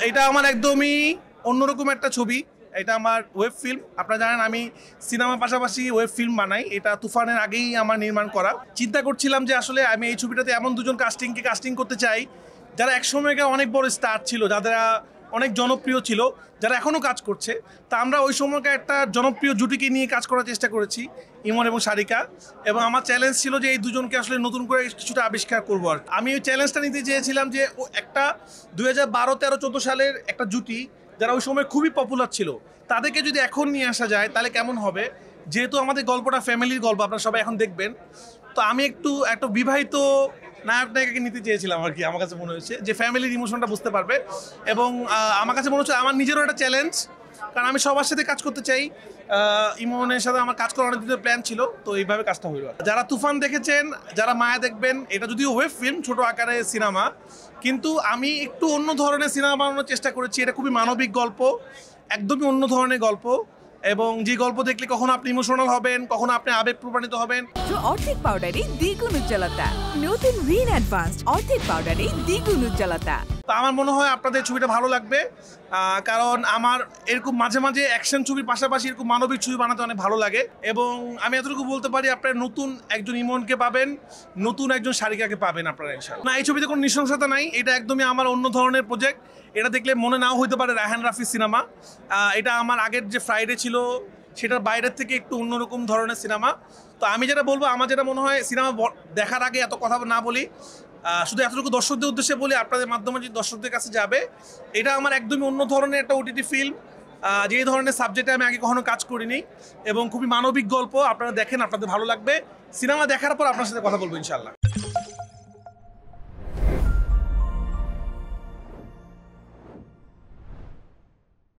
এটা আমার একদমই অন্যরকম একটা ছবি। এটা আমার ওয়েব ফিল্ম। আপনারা জানেন আমি সিনেমার পাশাপাশি ওয়েব ফিল্ম বানাই। এটা তুফানের আগেই আমার নির্মাণ করা। চিন্তা করছিলাম যে আসলে আমি এই ছবিটাতে এমন দুজন কাস্টিং করতে চাই যারা একসময়কার অনেক বড় স্টার ছিল, যারা অনেক জনপ্রিয় ছিল, যারা এখনও কাজ করছে। তা আমরা ওই সময়কার একটা জনপ্রিয় জুটিকে নিয়ে কাজ করার চেষ্টা করেছি, ইমন এবং সারিকা। এবং আমার চ্যালেঞ্জ ছিল যে এই দুজনকে আসলে নতুন করে কিছুটা আবিষ্কার করবো। আর আমি ওই চ্যালেঞ্জটা নিতে চেয়েছিলাম যে ও একটা 2012, 13, 14 সালের একটা জুটি যারা ওই সময় খুবই পপুলার ছিল, তাদেরকে যদি এখন নিয়ে আসা যায় তাহলে কেমন হবে। যেহেতু আমাদের গল্পটা ফ্যামিলির গল্প, আপনারা সবাই এখন দেখবেন। তো আমি একটা বিবাহিত নায়ক নায়িকাকে নিতে চেয়েছিলাম আর কি। আমার কাছে মনে হয়েছে যে ফ্যামিলির ইমোশনটা বুঝতে পারবে। এবং আমার কাছে মনে হচ্ছে আমার নিজেরও একটা চ্যালেঞ্জ, কারণ আমি সবার সাথে কাজ করতে চাই। ইমনের সাথে আমার কাজ করার অনেক দিনের প্ল্যান ছিল, তো এইভাবে কাজটা হইল। যারা তুফান দেখেছেন, যারা মায়া দেখবেন, এটা যদিও ওয়েব ফিল্ম, ছোট আকারে সিনেমা, কিন্তু আমি একটু অন্য ধরনের সিনেমা বানানোর চেষ্টা করেছি। এটা খুবই মানবিক গল্প, একদমই অন্য ধরনের গল্প। এবং যে গল্প দেখলে কখনো আপনি ইমোশনাল হবেন, কখনো আপনি আবেগ প্রমাণিত হবেন। অর্ধেক পাউডারে দ্বিগুণ উজ্জ্বলতা, নতুন রিন অ্যাডভান্সড অর্ধেক পাউডারে দ্বিগুণ উজ্জ্বলতা। তো আমার মনে হয় আপনাদের ছবিটা ভালো লাগবে, কারণ আমার এরকম মাঝে মাঝে অ্যাকশন ছবির পাশাপাশি এরকম মানবিক ছবি বানাতে অনেক ভালো লাগে। এবং আমি এতটুকু বলতে পারি, আপনারা নতুন একজন ইমনকে পাবেন, নতুন একজন সারিকাকে পাবেন আপনারা ইনশাআল্লাহ। না, এই ছবিতে কোনো নৃশংসতা নাই। এটা একদমই আমার অন্য ধরনের প্রজেক্ট। এটা দেখলে মনে নাও হইতে পারে রায়হান রাফির সিনেমা। এটা আমার আগের যে ফ্রাইডে ছিল সেটার বাইরের থেকে একটু অন্যরকম ধরনের সিনেমা। তো আমি যেটা বলবো, আমার যেটা মনে হয়, সিনেমা দেখার আগে এত কথা না বলি, শুধু এতটুকু দর্শকদের উদ্দেশ্যে বলি, আপনাদের মাধ্যমে যে দর্শকদের কাছে যাবে, এটা আমার একদমই অন্য ধরনের একটা ওটিটি ফিল্ম, যে ধরনের সাবজেক্টে আমি আগে কখনো কাজ করিনি। এবং খুবই মানবিক গল্প। আপনারা দেখেন, আপনাদের ভালো লাগবে। সিনেমা দেখার পর আপনার সাথে কথা বলবো ইনশাআল্লাহ।